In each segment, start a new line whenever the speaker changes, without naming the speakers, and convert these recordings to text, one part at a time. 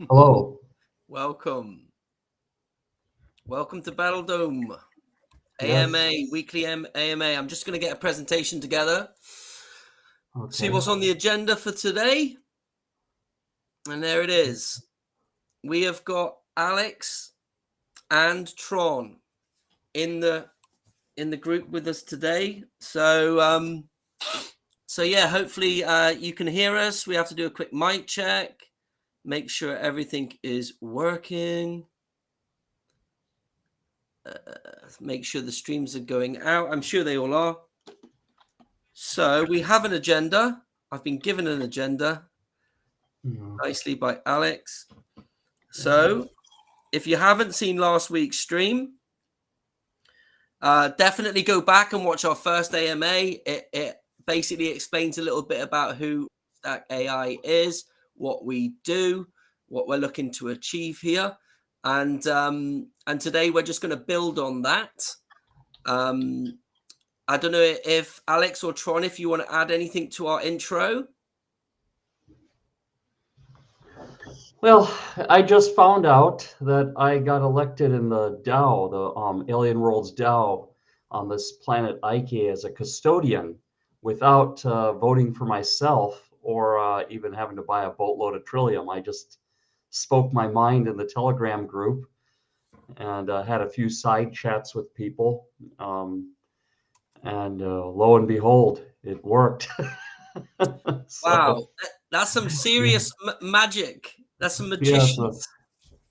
Hello.
Welcome. Welcome to Battledome
Yes.
AMA, weekly AMA. I'm just going to get a presentation together. See
Okay.
what's on the agenda for today. And there it is. We have got Alex and Tron in the group with us today. So yeah, hopefully you can hear us. We have to do a quick mic check. Make sure everything is working. Make sure the streams are going out. I'm sure they all are. So we have an agenda. I've been given an agenda nicely by Alex. So if you haven't seen last week's stream, definitely go back and watch our first AMA. It basically explains a little bit about who Restack.AI is, what we do, what we're looking to achieve here. And today we're just going to build on that. I don't know if Alex or Tron, if you want to add anything to our intro.
Well, I just found out that I got elected in the DAO, the Alien Worlds DAO on this planet Ike as a custodian without voting for myself or even having to buy a boatload of Trillium. I just spoke my mind in the Telegram group and had a few side chats with people. And lo and behold, it worked.
Wow, that's some serious magic. That's some magician's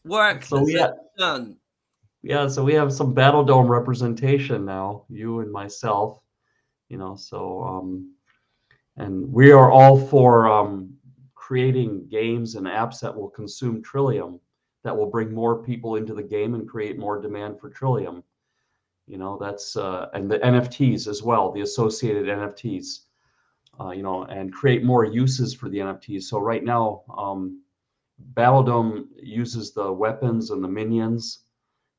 work
so we
that's done.
Yeah, so we have some Battledome representation now, you and myself, and we are all for creating games and apps that will consume Trillium, that will bring more people into the game and create more demand for Trillium. That's and the NFTs as well, the associated NFTs, and create more uses for the NFTs. So right now, Battledome uses the weapons and the minions,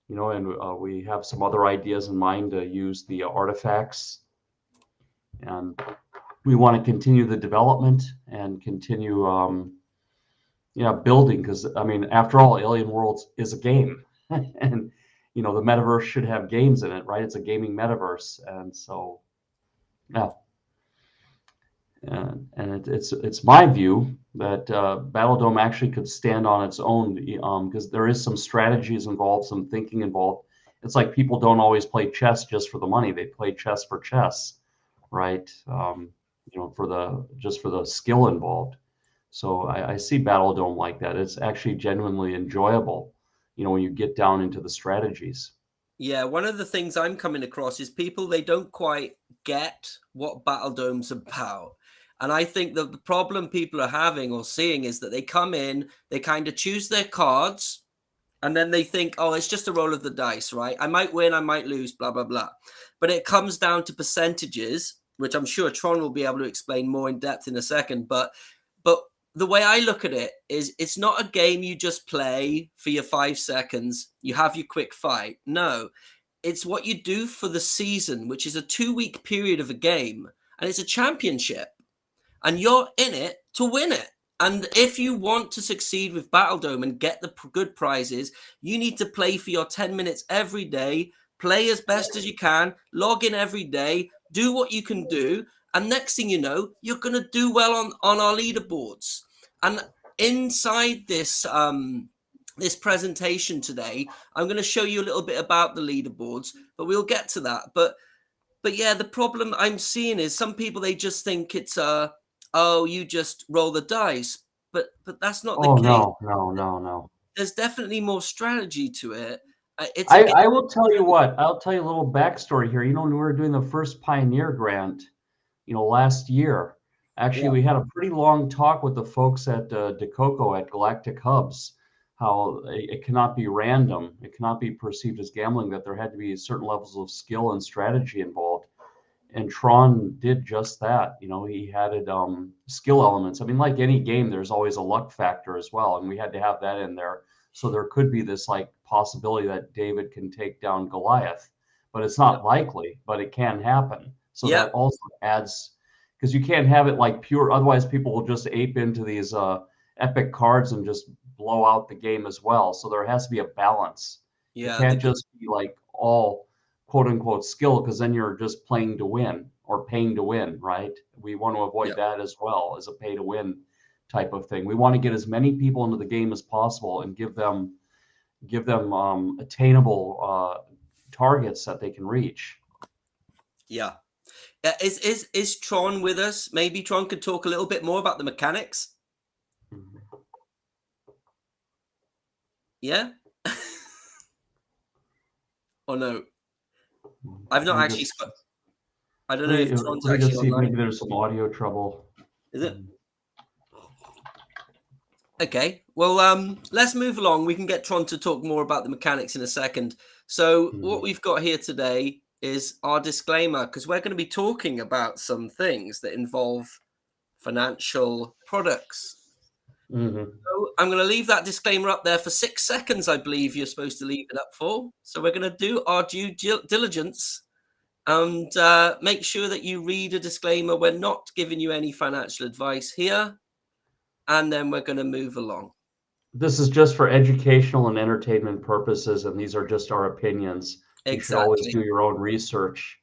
and we have some other ideas in mind to use the artifacts. And we want to continue the development and continue, building, because, I mean, after all, Alien Worlds is a game. And, the metaverse should have games in it, right? It's a gaming metaverse. And so, yeah. And it's my view that Battledome actually could stand on its own, because there is some strategies involved, some thinking involved. It's like people don't always play chess just for the money; they play chess for chess, right? For the skill involved. So I see Battledome like that. It's actually genuinely enjoyable, when you get down into the strategies.
Yeah, one of the things I'm coming across is people, they don't quite get what Battledome's about. And I think that the problem people are having or seeing is that they come in, they kind of choose their cards, and then they think, oh, it's just a roll of the dice, right? I might win, I might lose, blah, blah, blah. But it comes down to percentages, which I'm sure Tron will be able to explain more in depth in a second. But the way I look at it is, it's not a game you just play for your 5 seconds, you have your quick fight. No, it's what you do for the season, which is a 2-week period of a game, and it's a championship, and you're in it to win it. And if you want to succeed with Battledome and get the good prizes, you need to play for your 10 minutes every day, play as best as you can, log in every day, do what you can do. And next thing you know, you're going to do well on our leaderboards. And inside this this presentation today, I'm going to show you a little bit about the leaderboards, but we'll get to that. But yeah, the problem I'm seeing is some people, they just think it's oh, you just roll the dice, but that's not the case.
No.
There's definitely more strategy to it.
I will tell you what. I'll tell you a little backstory here. When we were doing the first Pioneer Grant, last year, actually, we had a pretty long talk with the folks at DeCoco at Galactic Hubs, how it cannot be random. It cannot be perceived as gambling, that there had to be certain levels of skill and strategy involved. And Tron did just that. He added skill elements. I mean, like any game, there's always a luck factor as well. And we had to have that in there. So there could be this possibility that David can take down Goliath, but it's not likely, but it can happen. So that also adds, because you can't have it like pure, otherwise people will just ape into these epic cards and just blow out the game as well. So there has to be a balance.
Yeah,
it can't just be like all quote unquote skill, because then you're just playing to win or paying to win, right? We want to avoid that as well, as a pay to win type of thing. We want to get as many people into the game as possible and give them attainable targets that they can reach.
Yeah. Is Tron with us? Maybe Tron could talk a little bit more about the mechanics. Yeah. Or no? I've not actually. I don't know if Tron's
let me just see
online.
if maybe there's some audio trouble.
Is it? Okay. Well, let's move along. We can get Tron to talk more about the mechanics in a second. So what we've got here today is our disclaimer, because we're going to be talking about some things that involve financial products. So I'm going to leave that disclaimer up there for 6 seconds. I believe you're supposed to leave it up for. So we're going to do our due diligence and make sure that you read a disclaimer. We're not giving you any financial advice here. And then we're going to move along.
This is just for educational and entertainment purposes, and these are just our opinions. You should always do your own research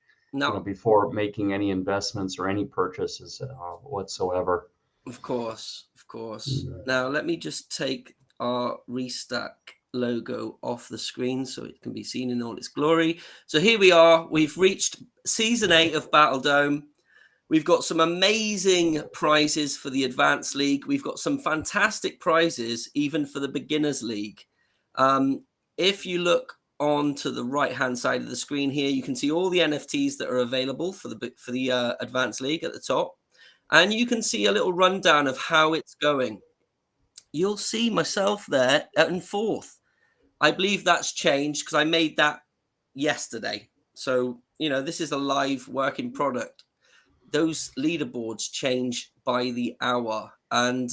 before making any investments or any purchases whatsoever.
Of course, of course. Now, let me just take our Restack logo off the screen so it can be seen in all its glory. So here we are. We've reached Season 8 of Battledome. We've got some amazing prizes for the Advanced League. We've got some fantastic prizes even for the Beginners League. If you look on to the right-hand side of the screen here, you can see all the NFTs that are available for the Advanced League at the top. And you can see a little rundown of how it's going. You'll see myself there in 4th. I believe that's changed because I made that yesterday. So, this is a live working product. Those leaderboards change by the hour, and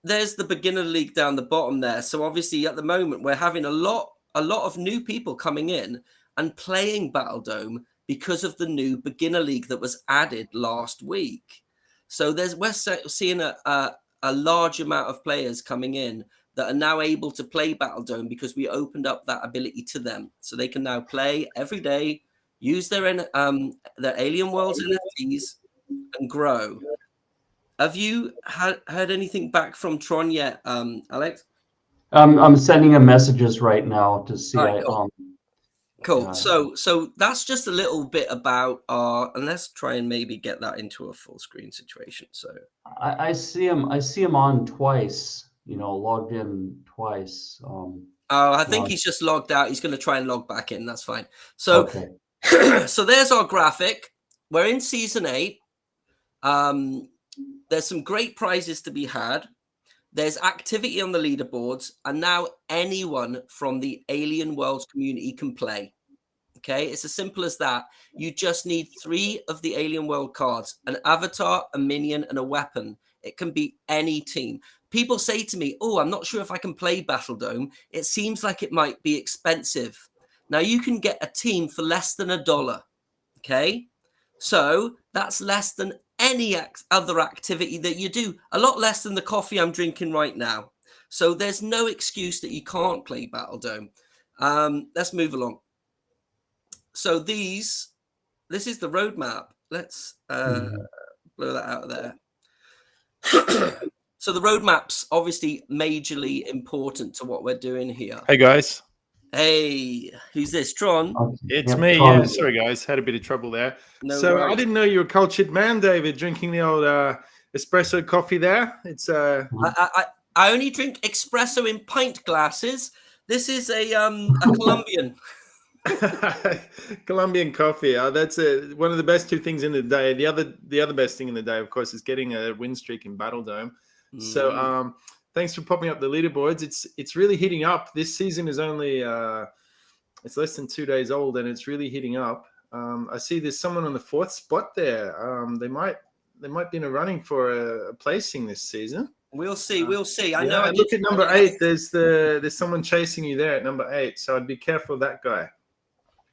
there's the Beginner League down the bottom there. So obviously at the moment we're having a lot of new people coming in and playing Battledome because of the new Beginner League that was added last week. So we're seeing a large amount of players coming in that are now able to play Battledome because we opened up that ability to them, so they can now play every day, use their Alien Worlds NFTs, and grow. Have you heard anything back from Tron yet, Alex?
I'm sending him messages right now to see.
Right, cool. So that's just a little bit about and let's try and maybe get that into a full screen situation. So
I see him on twice. Logged in twice.
I think he's just logged out. He's going to try and log back in. That's fine. So. Okay. So there's our graphic. We're in Season 8. There's some great prizes to be had. There's activity on the leaderboards, and now anyone from the Alien Worlds community can play. Okay, it's as simple as that. You just need 3 of the Alien World cards: an avatar, a minion, and a weapon. It can be any team. People say to me, "Oh, I'm not sure if I can play Battledome. It seems like it might be expensive." Now you can get a team for less than $1. Okay, so that's less than any other activity that you do. A lot less than the coffee I'm drinking right now. So there's no excuse that you can't play Battledome. Let's move along. So this is the roadmap. Let's blow that out of there. So the roadmap's obviously majorly important to what we're doing here.
Hey guys.
Hey, who's this? Tron?
It's me. Yeah, sorry guys, had a bit of trouble there.
No
so
worries.
I didn't know you were a cultured man, David, drinking the old espresso coffee there. It's
I only drink espresso in pint glasses. This is a Colombian.
Colombian coffee. That's one of the best 2 things in the day. The other best thing in the day, of course, is getting a win streak in Battledome. So thanks for popping up the leaderboards. It's really heating up. This season is only it's less than 2 days old, and it's really heating up. I see there's someone on the 4th spot there. They might be in a running for a placing this season.
We'll see. We'll see. I
know. Look at number 8. There's someone chasing you there at number 8. So I'd be careful of that guy.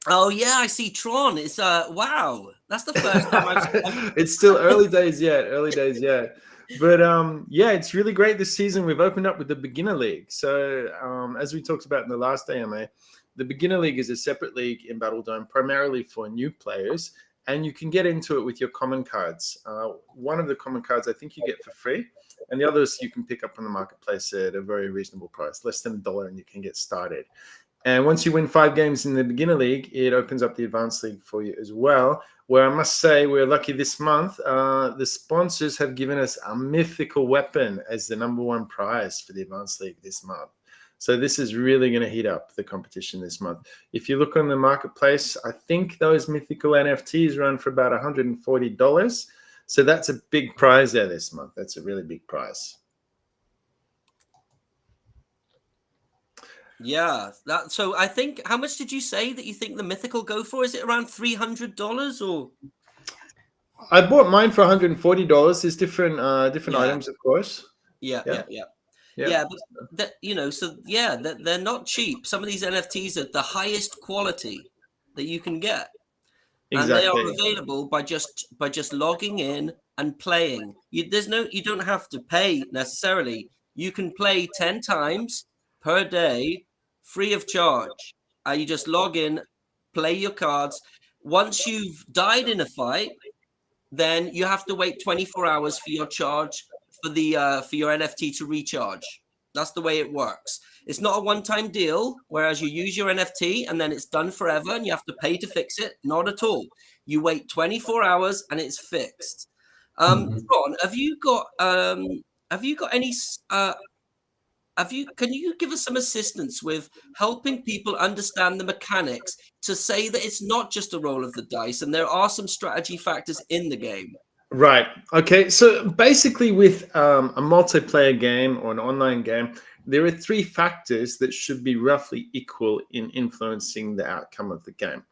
Oh yeah, I see Tron. It's wow. That's the first time I've seen.
It's still early days yet. But yeah, it's really great this season. We've opened up with the Beginner League. So as we talked about in the last AMA, the Beginner League is a separate league in Battledome, primarily for new players, and you can get into it with your common cards. One of the common cards I think you get for free, and the others you can pick up on the marketplace at a very reasonable price, less than $1, and you can get started. And once you win 5 games in the Beginner League, it opens up the Advanced League for you as well, where I must say we're lucky this month. The sponsors have given us a mythical weapon as the #1 prize for the Advanced League this month. So this is really going to heat up the competition this month. If you look on the marketplace, I think those mythical NFTs run for about $140. So that's a big prize there this month. That's a really big prize.
Yeah, so I think, how much did you say that you think the mythical go for? Is it around $300 or?
I bought mine for $140. There's different items, of course.
Yeah. But they're not cheap. Some of these NFTs are the highest quality that you can get.
Exactly.
And they are available by just logging in and playing. You don't have to pay necessarily. You can play 10 times per day, free of charge. You just log in, play your cards. Once you've died in a fight, then you have to wait 24 hours for your charge for your NFT to recharge. That's the way it works. It's not a one-time deal, whereas you use your NFT and then it's done forever and you have to pay to fix it. Not at all. You wait 24 hours and it's fixed. Ron, have you got any? Can you give us some assistance with helping people understand the mechanics to say that it's not just a roll of the dice and there are some strategy factors in the game?
Right. Okay. So basically, with a multiplayer game or an online game, there are 3 factors that should be roughly equal in influencing the outcome of the game.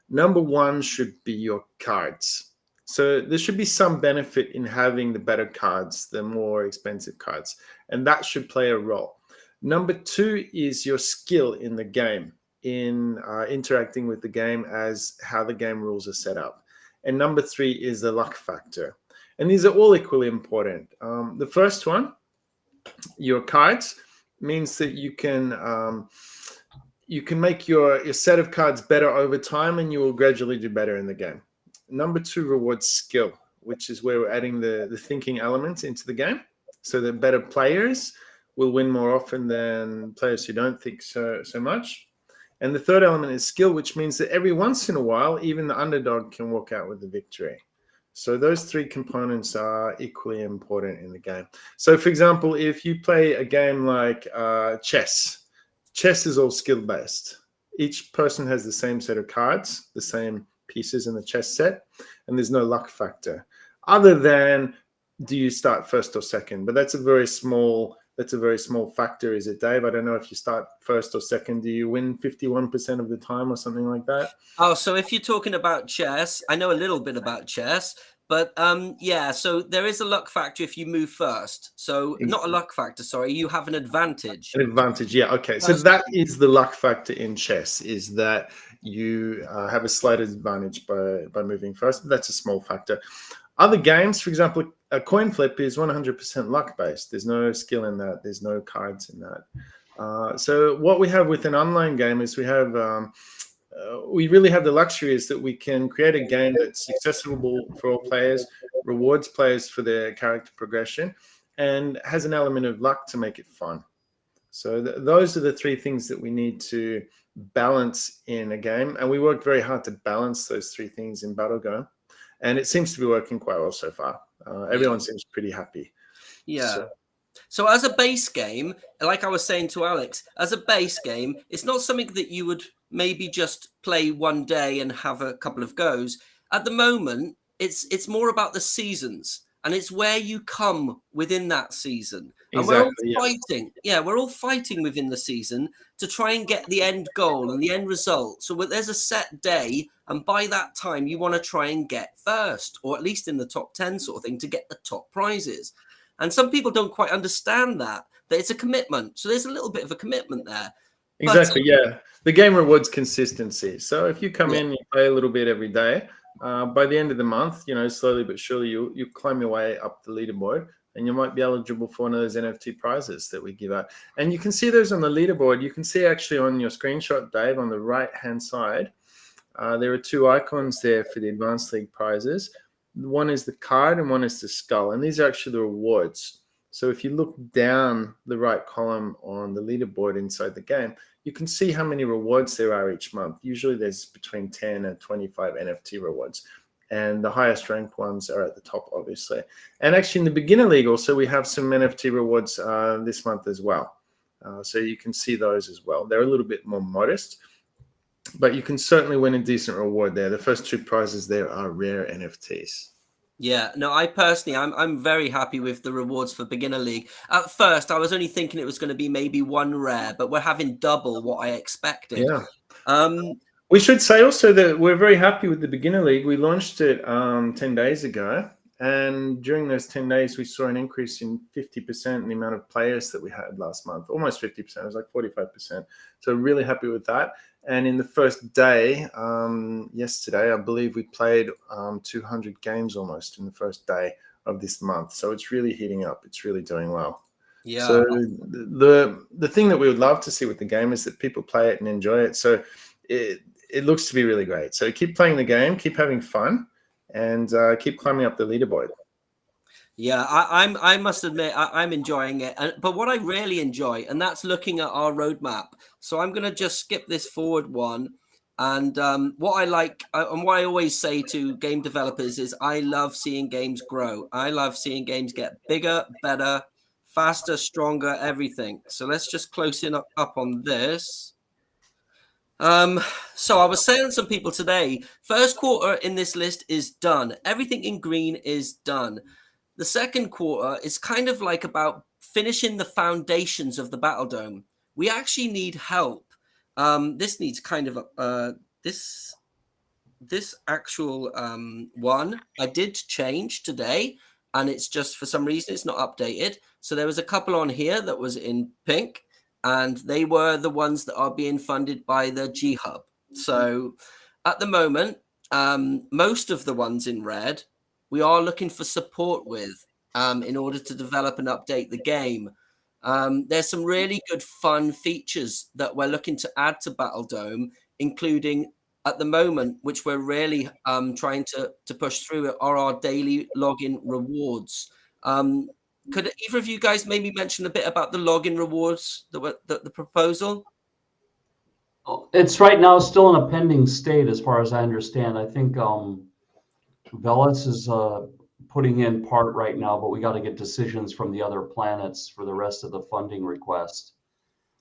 Number 1 should be your cards. So there should be some benefit in having the better cards, the more expensive cards, and that should play a role. Number 2 is your skill in the game, in interacting with the game as how the game rules are set up. And number 3 is the luck factor. And these are all equally important. The first one, your cards, means that you can make your set of cards better over time, and you will gradually do better in the game. Number 2 rewards skill, which is where we're adding the thinking element into the game, so that better players will win more often than players who don't think so much. And the third element is skill, which means that every once in a while, even the underdog can walk out with the victory. So those 3 components are equally important in the game. So for example, if you play a game like chess is all skill-based. Each person has the same set of cards, the same pieces in the chess set, and there's no luck factor. Other than, do you start first or second? But that's a very small factor, is it, Dave? I don't know if you start first or second. Do you win 51% of the time or something like that?
Oh, so if you're talking about chess, I know a little bit about chess, but so there is a luck factor if you move first. So not a luck factor, sorry, you have an advantage.
An advantage, yeah, okay. So that is the luck factor in chess, is that you have a slight advantage by moving first. That's a small factor. Other games, for example, a coin flip is 100% luck-based. There's no skill in that. There's no cards in that. So what we have with an online game is we really have the luxury is that we can create a game that's accessible for all players, rewards players for their character progression, and has an element of luck to make it fun. So those are the 3 things that we need to balance in a game. And we worked very hard to balance those 3 things in Battleground. And it seems to be working quite well so far. Everyone seems pretty happy.
Yeah. So as a base game, like I was saying to Alex, as a base game, it's not something that you would maybe just play one day and have a couple of goes. At the moment, it's more about the seasons, and it's where you come within that season. And we're all fighting. Yeah, we're all fighting within the season to try and get the end goal and the end result. So there's a set day, and by that time, you want to try and get first, or at least in the top 10 sort of thing, to get the top prizes. And some people don't quite understand that it's a commitment. So there's a little bit of a commitment there.
Exactly, yeah. The game rewards consistency. So if you come in, you play a little bit every day, by the end of the month, slowly but surely, you climb your way up the leaderboard, and you might be eligible for one of those NFT prizes that we give out. And you can see those on the leaderboard. You can see actually on your screenshot, Dave, on the right-hand side, there are two icons there for the Advanced League prizes. One is the card and one is the skull, and these are actually the rewards. So if you look down the right column on the leaderboard inside the game, you can see how many rewards there are each month. Usually there's between 10 and 25 NFT rewards, and the highest ranked ones are at the top, obviously. And actually in the beginner league also, we have some NFT rewards this month as well. So you can see those as well. They're a little bit more modest, but you can certainly win a decent reward there. The first two prizes there are rare NFTs.
Yeah, no, I personally, I'm very happy with the rewards for Beginner League. At first, I was only thinking it was going to be maybe one rare, but we're having double what I expected.
Yeah. We should say also that we're very happy with the Beginner League. We launched it 10 days ago, and during those 10 days, we saw an increase in 50% in the amount of players that we had last month, almost 50%. It was like 45%. So really happy with that. And in the first day, yesterday, I believe we played 200 games almost in the first day of this month. So it's really heating up. It's really doing well.
Yeah.
So the thing that we would love to see with the game is that people play it and enjoy it. So it looks to be really great. So keep playing the game, keep having fun, and keep climbing up the leaderboard.
Yeah, I must admit I'm enjoying it, but what I really enjoy, and that's looking at our roadmap. So I'm going to just skip this forward one, and what I like and what I always say to game developers is I love seeing games grow. I love seeing games get bigger, better, faster, stronger, everything. So let's just close in up on this. So I was saying to some people today, first quarter in this list is done. Everything in green is done. The second quarter is kind of like about finishing the foundations of the Battledome. We actually need help. This needs kind of this actual one I did change today, and it's just for some reason it's not updated. So there was a couple on here that was in pink, and they were the ones that are being funded by the G Hub. So at the moment, most of the ones in red we are looking for support with in order to develop and update the game. There's some really good fun features that we're looking to add to Battledome, including at the moment, which we're really trying to push through, are our daily login rewards. Could either of you guys maybe mention a bit about the login rewards, the proposal?
It's right now still in a pending state, as far as I understand. I think Velas is putting in part right now, but we got to get decisions from the other planets for the rest of the funding request.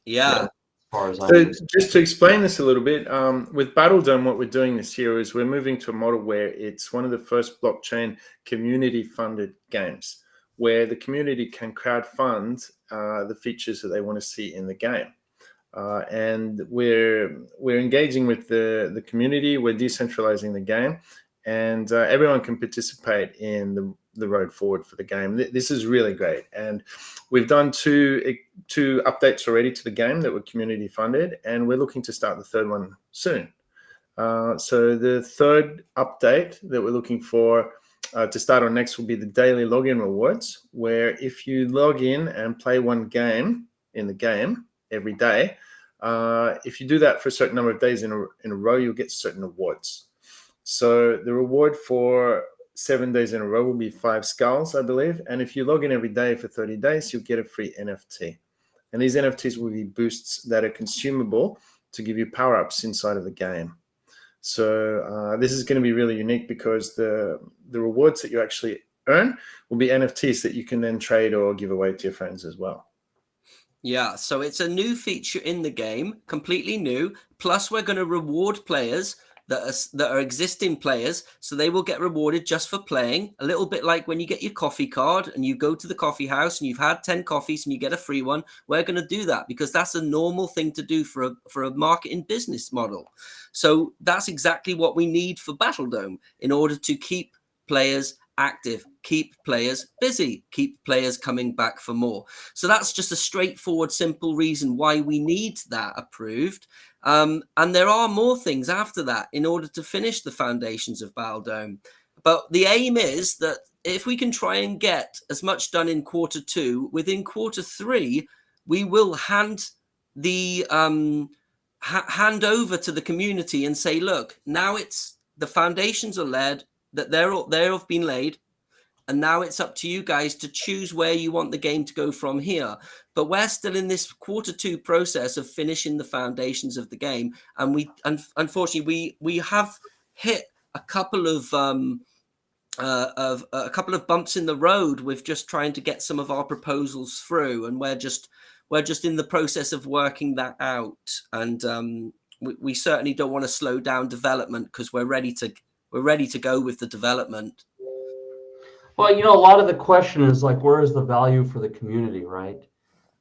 Yeah.
As far as
So just to explain this a little bit, with Battledome, what we're doing this year is we're moving to a model where it's one of the first blockchain community-funded games, where the community can crowdfund the features that they want to see in the game. And we're engaging with the community. We're decentralizing the game, and everyone can participate in the road forward for the game. This is really great, and we've done two updates already to the game that were community funded, and we're looking to start the third one soon. So the third update that we're looking for to start on next will be the daily login rewards, where if you log in and play one game in the game every day, if you do that for a certain number of days in a row, you'll get certain awards. So the reward for 7 days in a row will be 5 skulls, I believe. And if you log in every day for 30 days, you'll get a free NFT. And these NFTs will be boosts that are consumable to give you power-ups inside of the game. So this is going to be really unique because the rewards that you actually earn will be NFTs that you can then trade or give away to your friends as well.
Yeah, so it's a new feature in the game, completely new. Plus, we're going to reward players that are existing players, so they will get rewarded just for playing. A little bit like when you get your coffee card and you go to the coffee house and you've had 10 coffees and you get a free one. We're going to do that because that's a normal thing to do for a marketing business model. So that's exactly what we need for Battledome in order to keep players active, keep players busy, keep players coming back for more. So that's just a straightforward, simple reason why we need that approved. And there are more things after that in order to finish the foundations of Battledome. But the aim is that if we can try and get as much done in Q2, within Q3, we will hand the hand over to the community and say, look, now it's the foundations are laid, that they have been laid, and now it's up to you guys to choose where you want the game to go from here. But we're still in this Q2 process of finishing the foundations of the game, and unfortunately we have hit a couple of bumps in the road with just trying to get some of our proposals through, and we're just in the process of working that out. And we certainly don't want to slow down development, because we're ready to go with the development.
Well, a lot of the question is like, where is the value for the community, right?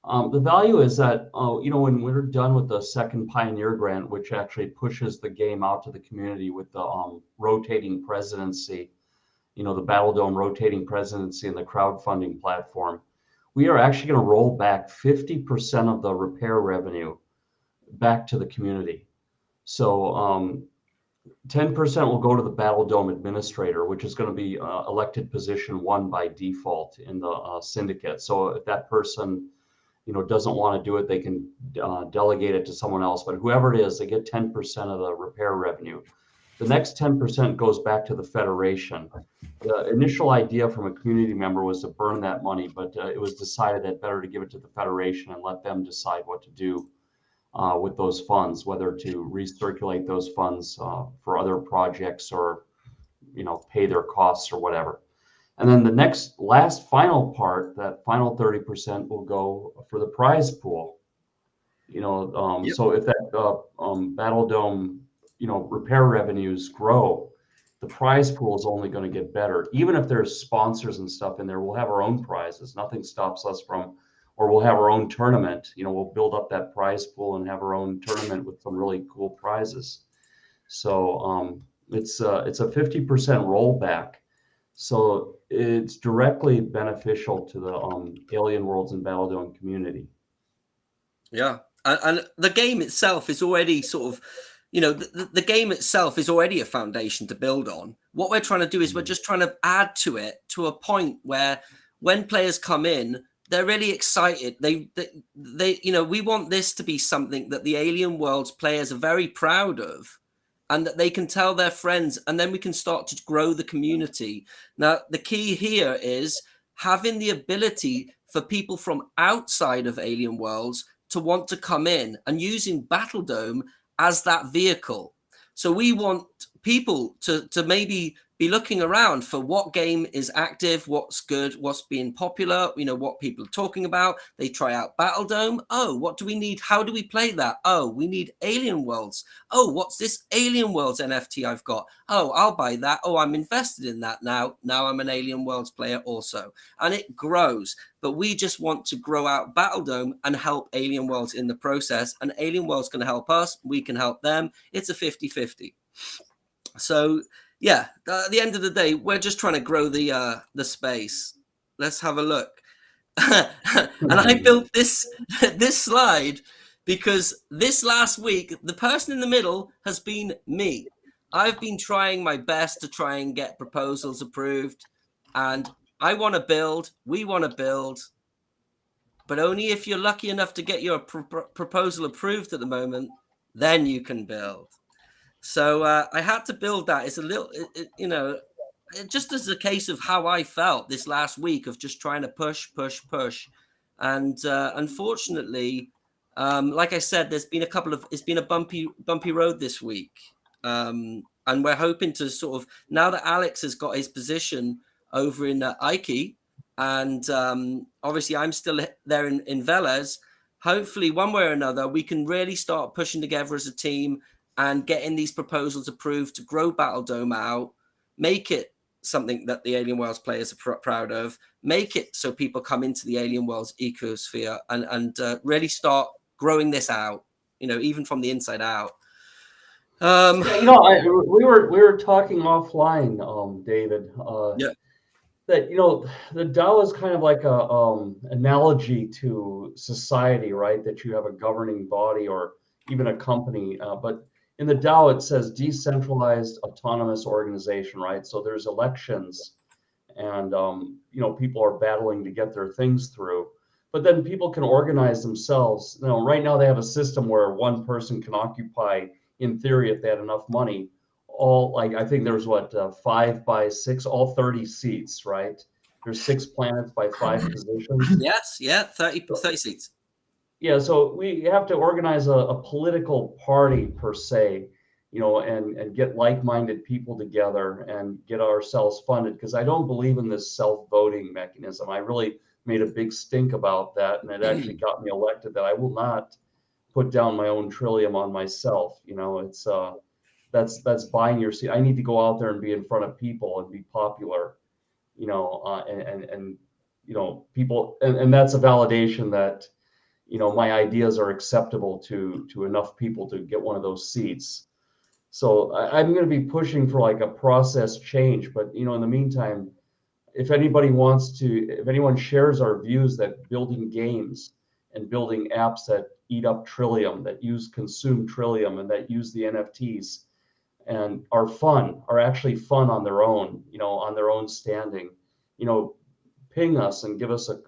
The value is that, when we're done with the second Pioneer grant, which actually pushes the game out to the community with the rotating presidency, the Battledome rotating presidency and the crowdfunding platform, we are actually going to roll back 50% of the repair revenue back to the community. So 10% will go to the Battledome administrator, which is going to be elected position 1 by default in the syndicate. So if that person, doesn't want to do it, they can delegate it to someone else. But whoever it is, they get 10% of the repair revenue. The next 10% goes back to the federation. The initial idea from a community member was to burn that money, but it was decided that better to give it to the federation and let them decide what to do with those funds, whether to recirculate those funds for other projects or, pay their costs or whatever. And then the last final part, that final 30% will go for the prize pool. Yep. So if that Battledome, repair revenues grow, the prize pool is only going to get better. Even if there's sponsors and stuff in there, we'll have our own prizes. Nothing stops us from, or we'll have our own tournament. We'll build up that prize pool and have our own tournament with some really cool prizes. So it's a 50% rollback. So it's directly beneficial to the Alien Worlds and Battledome community.
Yeah, and the game itself is already sort of, the game itself is already a foundation to build on. What we're trying to do is we're just trying to add to it to a point where when players come in, they're really excited. They we want this to be something that the Alien Worlds players are very proud of, and that they can tell their friends, and then we can start to grow the community. Now, the key here is having the ability for people from outside of Alien Worlds to want to come in, and using Battledome as that vehicle. So we want people to maybe be looking around for what game is active, what's good, what's being popular, what people are talking about. They try out Battledome. Oh, what do we need? How do we play that? Oh, we need Alien Worlds. Oh, what's this Alien Worlds NFT I've got? Oh, I'll buy that. Oh, I'm invested in that now. Now I'm an Alien Worlds player also. And it grows. But we just want to grow out Battledome and help Alien Worlds in the process. And Alien Worlds can help us. We can help them. It's a 50-50. So, yeah, at the end of the day, we're just trying to grow the space. Let's have a look. And I built this slide because this last week, the person in the middle has been me. I've been trying my best to try and get proposals approved, and I want to build, we want to build, but only if you're lucky enough to get your proposal approved at the moment, then you can build. So I had to build that. It's a little, just as a case of how I felt this last week of just trying to push. And unfortunately, like I said, it's been a bumpy road this week. And we're hoping to sort of, now that Alex has got his position over in Ike, and obviously I'm still there in Velez, hopefully one way or another, we can really start pushing together as a team and getting these proposals approved to grow Battledome out, make it something that the Alien Worlds players are proud of, make it so people come into the Alien Worlds ecosphere and really start growing this out, even from the inside out.
We were talking offline, David.
Yeah.
That the DAO is kind of like a analogy to society, right? That you have a governing body or even a company, but in the DAO, it says decentralized autonomous organization, right? So there's elections, and people are battling to get their things through. But then people can organize themselves. Right now they have a system where one person can occupy, in theory, if they had enough money, I think there's 5 by 6, all 30 seats, right? There's 6 planets by 5 positions.
Yes, yeah, 30 seats.
Yeah, so we have to organize a political party per se, and get like-minded people together and get ourselves funded, because I don't believe in this self-voting mechanism. I really made a big stink about that, and it actually got me elected, that I will not put down my own Trillium on myself. It's that's buying your seat. I need to go out there and be in front of people and be popular, and people, and that's a validation that my ideas are acceptable to enough people to get one of those seats. So I'm going to be pushing for like a process change. But in the meantime, if anyone shares our views that building games and building apps that eat up Trillium, that consume Trillium, and that use the NFTs and are actually fun on their own, on their own standing, ping us and give us a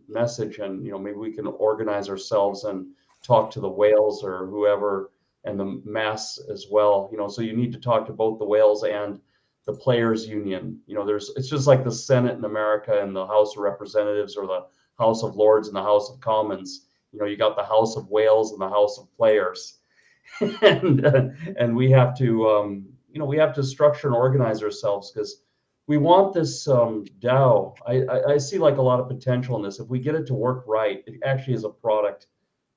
message, and maybe we can organize ourselves and talk to the whales or whoever, and the mass as well. So you need to talk to both the whales and the players union. It's just like the Senate in America and the House of Representatives, or the House of Lords and the House of Commons. You got the House of Whales and the House of Players. and we have to we have to structure and organize ourselves, because we want this DAO. I see like a lot of potential in this. If we get it to work right, it actually is a product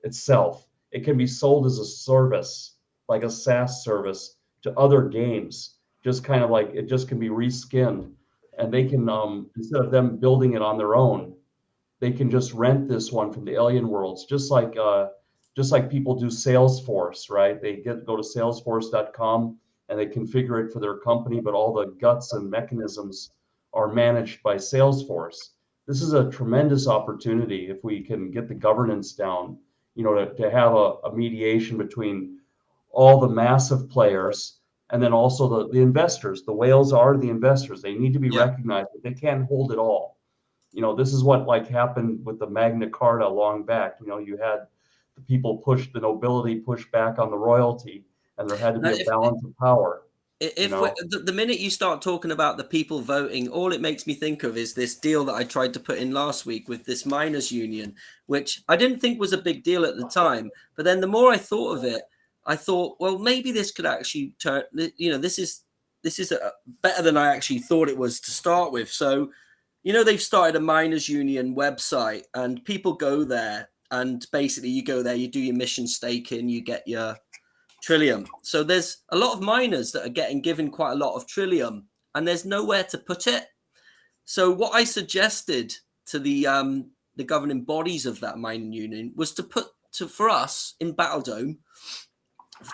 itself. It can be sold as a service, like a SaaS service, to other games. Just kind of like, it just can be reskinned, and they can instead of them building it on their own, they can just rent this one from the alien worlds, just like people do Salesforce, right? They go to salesforce.com and they configure it for their company, but all the guts and mechanisms are managed by Salesforce. This is a tremendous opportunity if we can get the governance down, to have a mediation between all the massive players, and then also the investors. The whales are the investors. They need to be recognized, but they can't hold it all. This is what happened with the Magna Carta long back. You had the nobility push back on the royalty, and there had to be a balance of power.
The minute you start talking about the people voting, all it makes me think of is this deal that I tried to put in last week with this miners union, which I didn't think was a big deal at the time. But then the more I thought of it, I thought, well, maybe this could actually turn, this is better than I actually thought it was to start with. So, they've started a miners union website, and people go there, and basically you go there, you do your mission staking, you get your Trillium. So there's a lot of miners that are getting given quite a lot of Trillium, and there's nowhere to put it. So what I suggested to the governing bodies of that mining union was for us in Battledome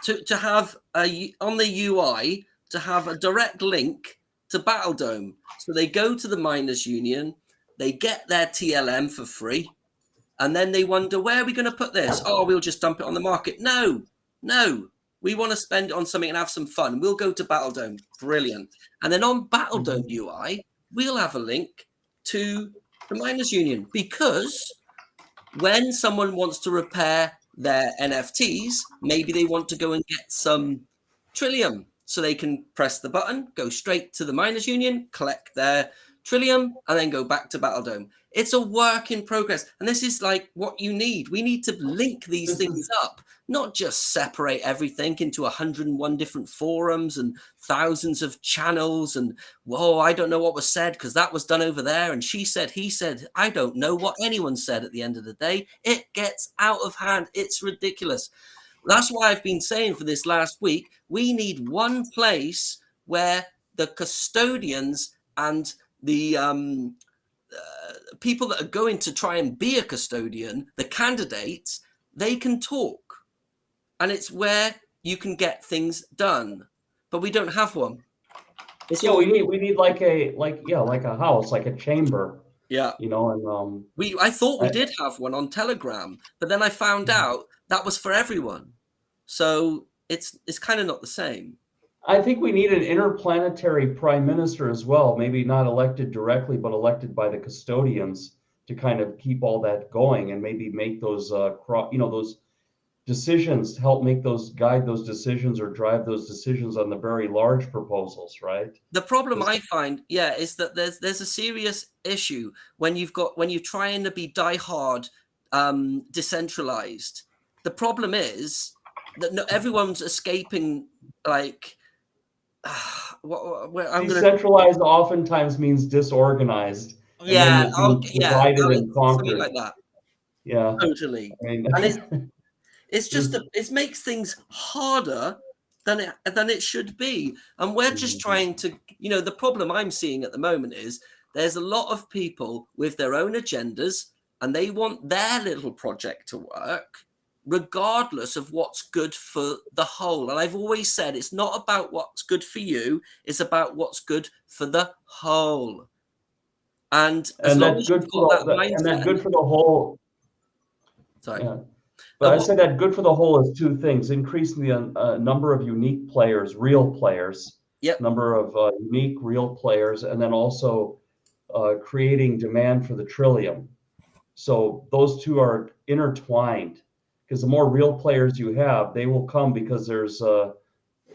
to have on the UI to have a direct link to Battledome. So they go to the miners union, they get their TLM for free, and then they wonder, where are we going to put this? Oh, we'll just dump it on the market. No. We want to spend it on something and have some fun. We'll go to Battledome. Brilliant. And then on Battledome UI, we'll have a link to the miners union, because when someone wants to repair their NFTs, maybe they want to go and get some Trillium, so they can press the button, go straight to the miners union, collect their Trillium, and then go back to Battledome. It's a work in progress. And this is like what you need. We need to link these things up, not just separate everything into 101 different forums and thousands of channels. And, whoa, I don't know what was said because that was done over there. And she said, he said, I don't know what anyone said at the end of the day. It gets out of hand. It's ridiculous. That's why I've been saying for this last week, we need one place where the custodians and the people that are going to try and be a custodian, the candidates, they can talk, and it's where you can get things done. But we don't have one.
We need like a house, like a chamber.
Yeah.
And
I thought we did have one on Telegram, but then I found out that was for everyone. So it's kind of not the same.
I think we need an interplanetary prime minister as well, maybe not elected directly, but elected by the custodians to kind of keep all that going and maybe make those, those decisions, help make those, guide those decisions or drive those decisions on the very large proposals, right?
The problem I find, yeah, is that there's a serious issue when you're trying to be diehard decentralized. The problem is that everyone's escaping, like,
Decentralized oftentimes means disorganized, and then
yeah,
you're being
yeah,
divided and
something
conquered.
like that.
Yeah,
Totally.
I mean,
And it's just it makes things harder than it should be. And we're just trying to, the problem I'm seeing at the moment is there's a lot of people with their own agendas and they want their little project to work regardless of what's good for the whole. And I've always said it's not about what's good for you, it's about what's good for the whole. And as long as you've got that mindset,
and that good for the whole.
sorry.
Yeah. But I say that good for the whole is two things: increasing the number of unique players, real players,
Yep.
number of unique real players, and then also creating demand for the trillium. So those two are intertwined, because the more real players you have, they will come because there's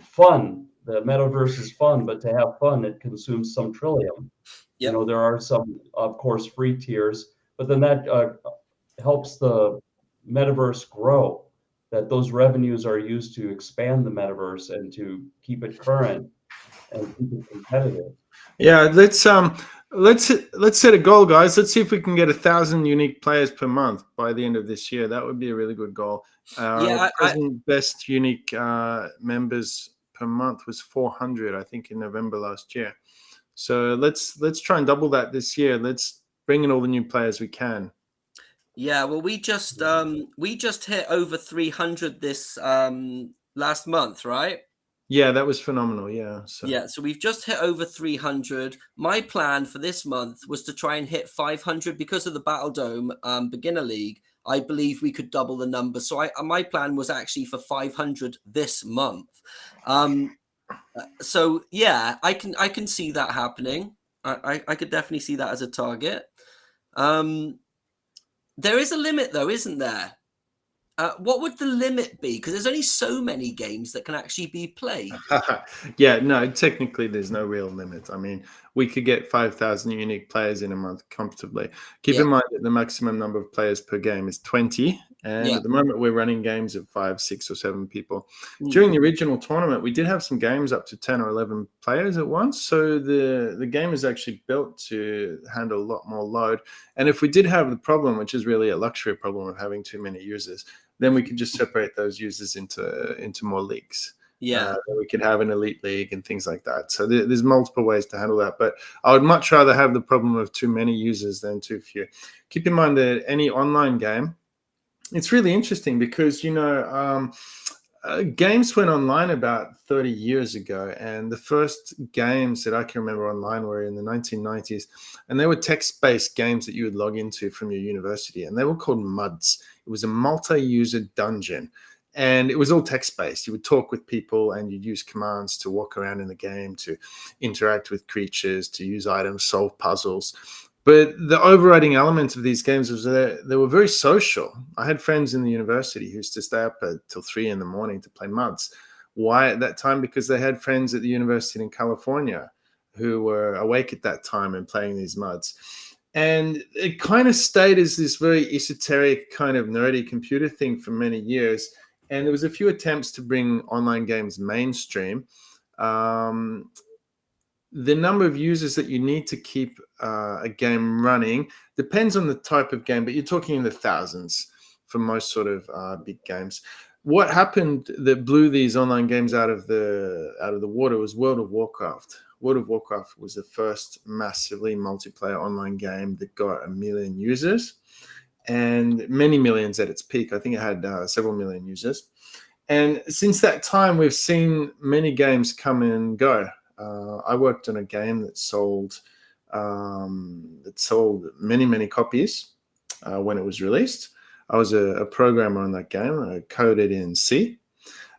fun. The metaverse is fun, but to have fun, it consumes some trillium.
Yep.
There are some, of course, free tiers, but then that helps the metaverse grow. That those revenues are used to expand the metaverse and to keep it current and keep it competitive.
Yeah, let's set a goal, guys. Let's see if we can get 1,000 unique players per month by the end of this year. That would be a really good goal.
Yeah,
present best unique members per month was 400, I think, in November last year. So let's try and double that this year. Let's bring in all the new players we can.
Yeah, well, we just hit over 300 this last month, right?
Yeah, that was phenomenal. Yeah.
So we've just hit over 300. My plan for this month was to try and hit 500 because of the Battledome Beginner League. I believe we could double the number. So my plan was actually for 500 this month. So yeah, I can see that happening. I could definitely see that as a target. There is a limit, though, isn't there? What would the limit be? Because there's only so many games that can actually be played.
Yeah, no, technically there's no real limit. I mean, we could get 5,000 unique players in a month comfortably. Keep in mind that the maximum number of players per game is 20. And at the moment, we're running games of 5, 6, or 7 people. During the original tournament, we did have some games up to 10 or 11 players at once. So the game is actually built to handle a lot more load. And if we did have the problem, which is really a luxury problem of having too many users, then we could just separate those users into more leagues.
Yeah,
we could have an elite league and things like that. So there's multiple ways to handle that. But I would much rather have the problem of too many users than too few. Keep in mind that any online game, it's really interesting because, games went online about 30 years ago. And the first games that I can remember online were in the 1990s. And they were text-based games that you would log into from your university. And they were called MUDs. It was a multi-user dungeon. And it was all text-based. You would talk with people and you'd use commands to walk around in the game, to interact with creatures, to use items, solve puzzles. But the overriding element of these games was that they were very social. I had friends in the university who used to stay up till 3 in the morning to play MUDs. Why at that time? Because they had friends at the university in California who were awake at that time and playing these MUDs. And it kind of stayed as this very esoteric kind of nerdy computer thing for many years. And there was a few attempts to bring online games mainstream. The number of users that you need to keep a game running depends on the type of game, but you're talking in the thousands for most sort of big games. What happened that blew these online games out of the water was World of Warcraft. World of Warcraft was the first massively multiplayer online game that got 1 million users, and many millions at its peak. I think it had several million users. And since that time, we've seen many games come and go. I worked on a game that sold many, many copies when it was released. I was a programmer on that game. I coded in C.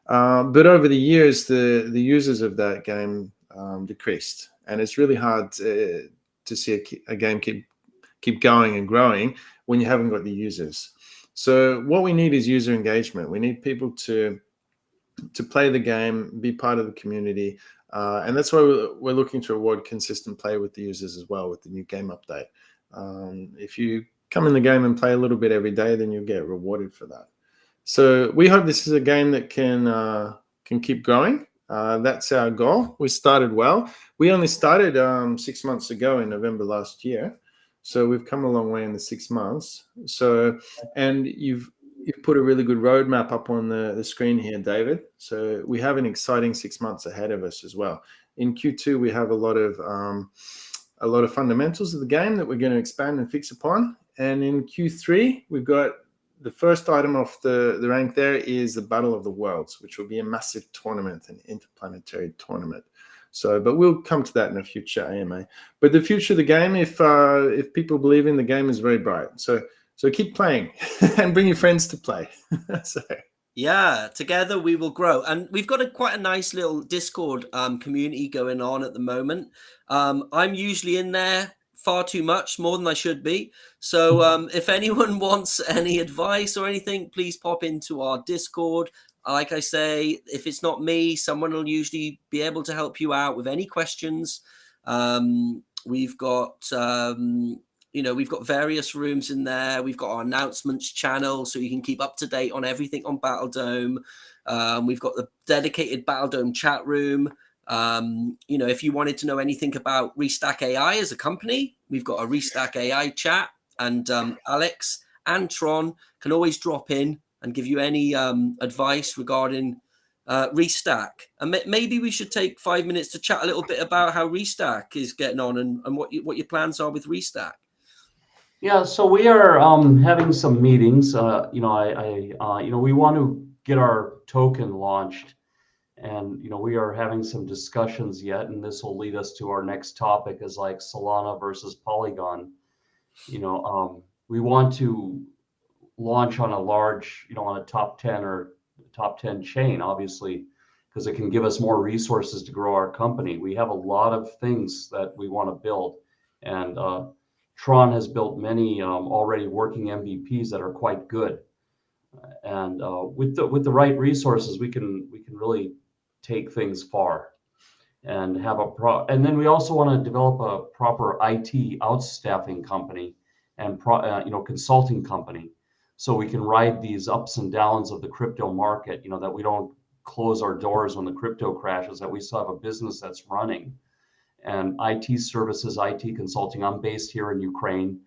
But over the years, the users of that game decreased, and it's really hard to see a game keep going and growing when you haven't got the users. So what we need is user engagement. We need people to play the game, be part of the community, and that's why we're looking to reward consistent play with the users as well with the new game update. If you come in the game and play a little bit every day, then you'll get rewarded for that. So we hope this is a game that can keep growing. That's our goal. We started well. We only started 6 months ago in November last year, so we've come a long way in the 6 months. So, and you've put a really good roadmap up on the screen here, David. So we have an exciting 6 months ahead of us as well. In Q2, we have a lot of fundamentals of the game that we're going to expand and fix upon. And in Q3, we've got the first item off the rank there is the Battle of the Worlds, which will be a massive tournament, an interplanetary tournament. So, but we'll come to that in a future AMA. But the future of the game, if people believe in the game, is very bright. So keep playing and bring your friends to play. So.
Yeah, together we will grow. And we've got quite a nice little Discord community going on at the moment. I'm usually in there far too much, more than I should be. So if anyone wants any advice or anything, please pop into our Discord. Like I say, if it's not me, someone will usually be able to help you out with any questions. We've got... we've got various rooms in there. We've got our announcements channel, so you can keep up to date on everything on Battledome. We've got the dedicated Battledome chat room. If you wanted to know anything about Restack.AI as a company, we've got a Restack.AI chat, and Alex and Tron can always drop in and give you any advice regarding Restack. And maybe we should take 5 minutes to chat a little bit about how Restack is getting on and what your plans are with Restack.
Yeah, so we are having some meetings. We want to get our token launched, and we are having some discussions yet, and this will lead us to our next topic, is like Solana versus Polygon. We want to launch on a large, on a top 10 or top 10 chain, obviously, because it can give us more resources to grow our company. We have a lot of things that we want to build, and Tron has built many already working MVPs that are quite good, and with the right resources, we can really take things far, and have and then we also want to develop a proper IT outstaffing company and consulting company, so we can ride these ups and downs of the crypto market. That we don't close our doors when the crypto crashes. That we still have a business that's running. And IT services, IT consulting. I'm based here in Ukraine.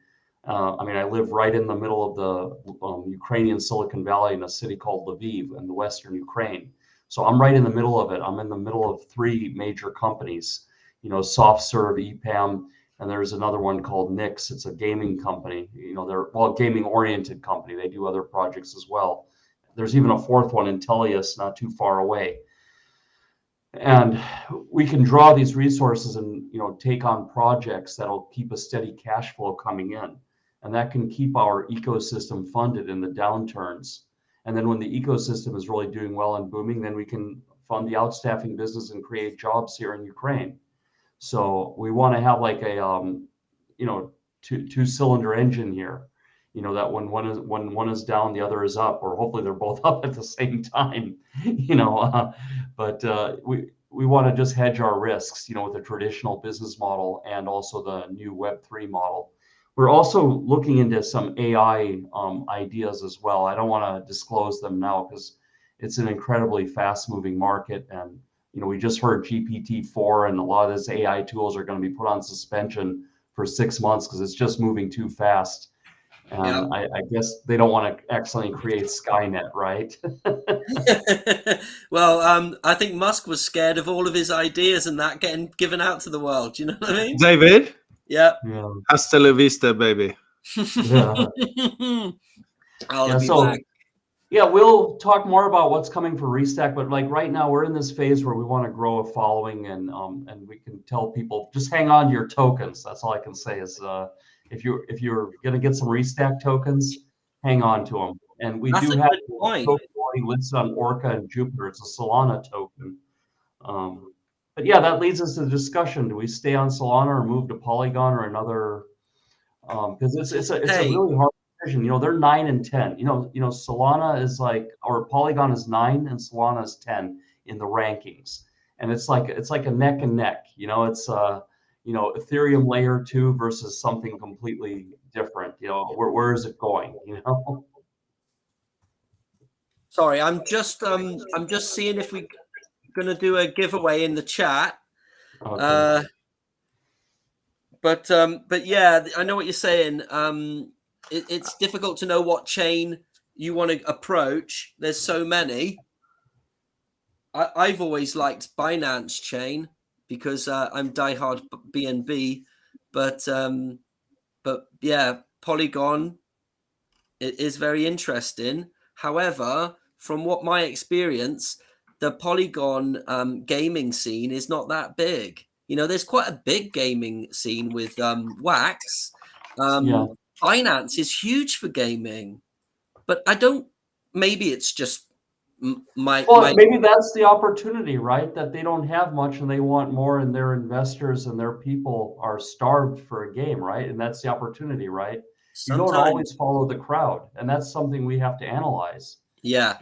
I live right in the middle of the Ukrainian Silicon Valley in a city called Lviv in the Western Ukraine. So I'm right in the middle of it. I'm in the middle of 3 major companies, SoftServe, EPAM, and there's another one called Nix. It's a gaming company. They're a gaming-oriented company. They do other projects as well. There's even a 4th one, Intellius, not too far away. And we can draw these resources and take on projects that'll keep a steady cash flow coming in, and that can keep our ecosystem funded in the downturns. And then when the ecosystem is really doing well and booming, then we can fund the outstaffing business and create jobs here in Ukraine. So we want to have like a two-cylinder engine here, that when one is down, the other is up, or hopefully they're both up at the same time, but we want to just hedge our risks, with the traditional business model and also the new Web3 model. We're also looking into some AI ideas as well. I don't want to disclose them now because it's an incredibly fast-moving market, and we just heard GPT-4 and a lot of these AI tools are going to be put on suspension for 6 months because it's just moving too fast. And I guess they don't want to accidentally create Skynet, right?
Well, I think Musk was scared of all of his ideas and that getting given out to the world. You know what I mean?
David?
Yeah.
Hasta la vista, baby.
Yeah.
I'll be back.
Yeah, we'll talk more about what's coming for Restack, but like right now we're in this phase where we want to grow a following, and we can tell people just hang on to your tokens. That's all I can say is if you're going to get some Restack tokens, hang on to them. And we do have token company listed on Orca and Jupiter. It's a Solana token. But yeah, that leads us to the discussion. Do we stay on Solana or move to Polygon or another? Because it's a really hard decision. They're 9 and 10. Solana is like, or Polygon is 9 and Solana is 10 in the rankings, and it's like a neck and neck. It's Ethereum layer 2 versus something completely different. Where is it going?
Sorry, I'm just seeing if we're gonna do a giveaway in the chat.
Okay.
But yeah, I know what you're saying. It's difficult to know what chain you want to approach. There's so many. I've always liked Binance chain because I'm diehard BNB, but yeah, Polygon is very interesting. However, from what my experience, the Polygon gaming scene is not that big. There's quite a big gaming scene with Wax.
Yeah.
Binance is huge for gaming, but I don't. Maybe it's just
Well, maybe that's the opportunity, right? That they don't have much and they want more, and their investors and their people are starved for a game, right? And that's the opportunity, right? You don't always follow the crowd, and that's something we have to analyze.
Yeah,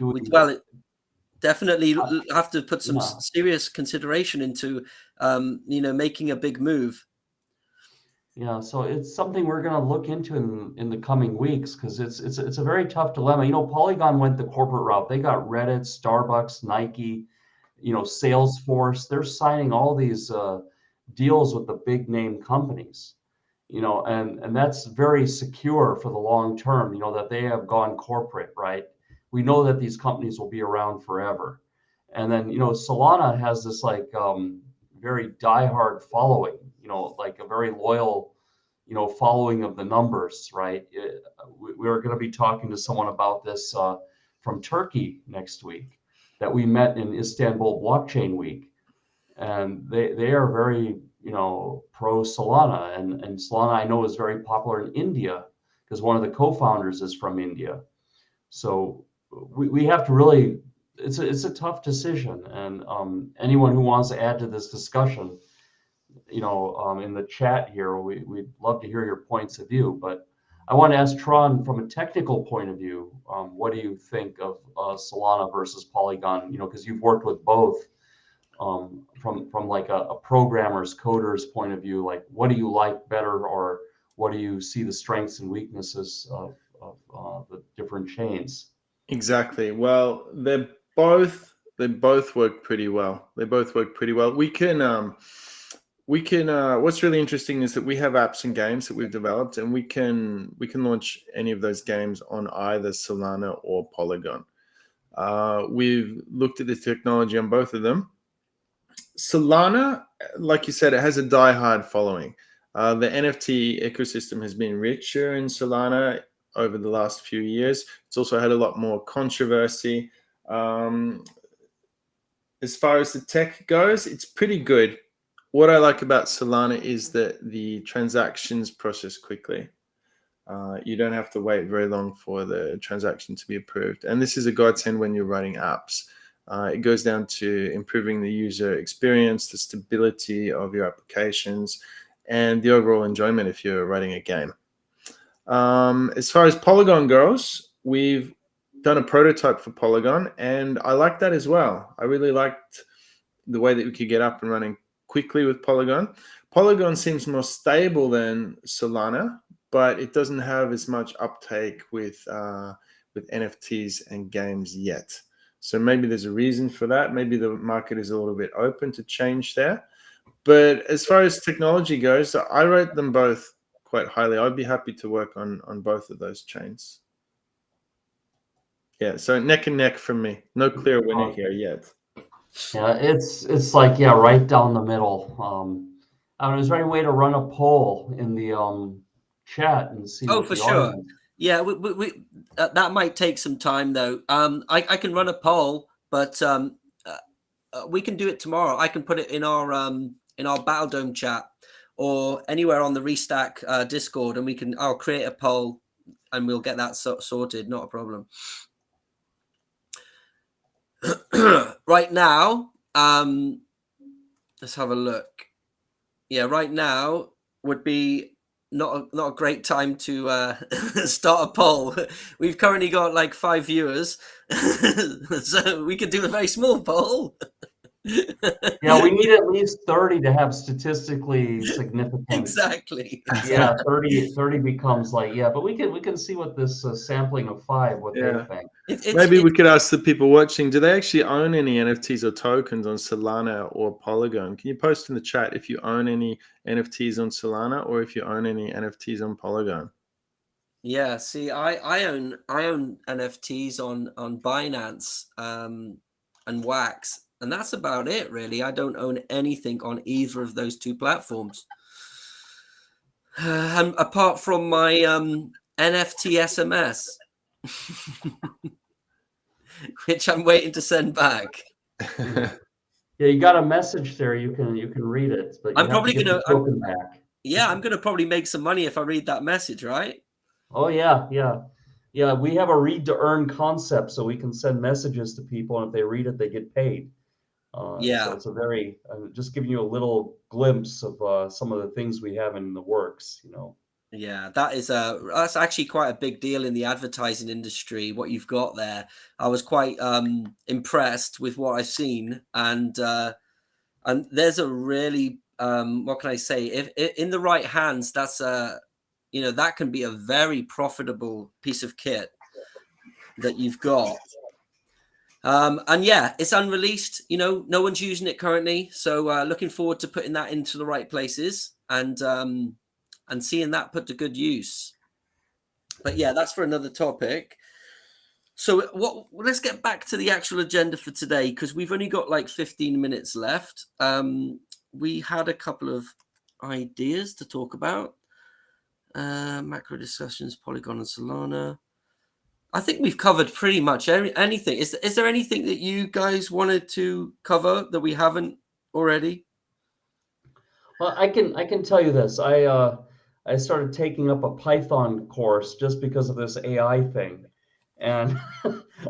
definitely have to put some serious consideration into, making a big move.
Yeah, so it's something we're going to look into in the coming weeks because it's a very tough dilemma. Polygon went the corporate route. They got Reddit, Starbucks, Nike, Salesforce. They're signing all these deals with the big name companies, and that's very secure for the long term. That they have gone corporate, right? We know that these companies will be around forever. And then Solana has this like very diehard following, like a very loyal, following of the numbers, right? We're going to be talking to someone about this from Turkey next week that we met in Istanbul Blockchain Week, and they are very pro Solana, and Solana I know is very popular in India because one of the co-founders is from India. So we have to really. It's a tough decision, and anyone who wants to add to this discussion, in the chat here, we'd love to hear your points of view. But I want to ask Tron, from a technical point of view, what do you think of Solana versus Polygon? Because you've worked with both. From like a programmer's, coder's point of view, like what do you like better, or what do you see the strengths and weaknesses of the different chains?
Exactly. Well, they both work pretty well. They both work pretty well. We can what's really interesting is that we have apps and games that we've developed, and we can launch any of those games on either Solana or Polygon. We've looked at the technology on both of them. Solana, like you said, it has a diehard following. The NFT ecosystem has been richer in Solana over the last few years. It's also had a lot more controversy. As far as the tech goes, it's pretty good. What I like about Solana is that the transactions process quickly. You don't have to wait very long for the transaction to be approved. And this is a godsend when you're writing apps. It goes down to improving the user experience, the stability of your applications, and the overall enjoyment if you're writing a game. As far as Polygon goes, we've done a prototype for Polygon, and I like that as well. I really liked the way that we could get up and running quickly with Polygon. Polygon seems more stable than Solana, but it doesn't have as much uptake with NFTs and games yet. So maybe there's a reason for that. Maybe the market is a little bit open to change there. But as far as technology goes, I rate them both quite highly. I'd be happy to work on both of those chains. Yeah, so neck and neck from me. No clear winner here yet.
Yeah, it's like, yeah, right down the middle. I don't know, is there any way to run a poll in the chat and see?
Oh, for sure. Yeah, we that might take some time though. I can run a poll, but we can do it tomorrow. I can put it in our Battledome chat or anywhere on the Restack Discord, and I'll create a poll and we'll get that sorted. Not a problem. right now, let's have a look. Yeah, right now would be not a great time to start a poll. We've currently got like 5 viewers, so we could do a very small poll.
Yeah, we need at least 30 to have statistically significant.
Exactly.
Yeah, 30 becomes like, yeah, but we can see what this sampling of 5, what they think.
Maybe we could ask the people watching, do they actually own any NFTs or tokens on Solana or Polygon? Can you post in the chat if you own any NFTs on Solana or if you own any NFTs on Polygon?
Yeah, see, I own NFTs on Binance and Wax, and that's about it, really. I don't own anything on either of those 2 platforms. And apart from my NFT SMS, which I'm waiting to send back.
Yeah, you got a message there. You can read it, but
I'm probably gonna
token back.
Yeah, I'm gonna probably make some money if I read that message, right?
Oh yeah, yeah, yeah. We have a read to earn concept, so we can send messages to people, and if they read it, they get paid.
Yeah.
So it's a very just giving you a little glimpse of some of the things we have in the works.
Yeah, that's actually quite a big deal in the advertising industry, what you've got there. I was quite impressed with what I've seen, and there's a really what can I say? If in the right hands, that's that can be a very profitable piece of kit that you've got. And yeah, it's unreleased. No one's using it currently, so looking forward to putting that into the right places and seeing that put to good use. But yeah, that's for another topic. So let's get back to the actual agenda for today, because we've only got like 15 minutes left. We had a couple of ideas to talk about. Macro discussions, Polygon and Solana. I think we've covered pretty much anything. Is there anything that you guys wanted to cover that we haven't already?
Well, I can tell you this. I started taking up a Python course just because of this AI thing, and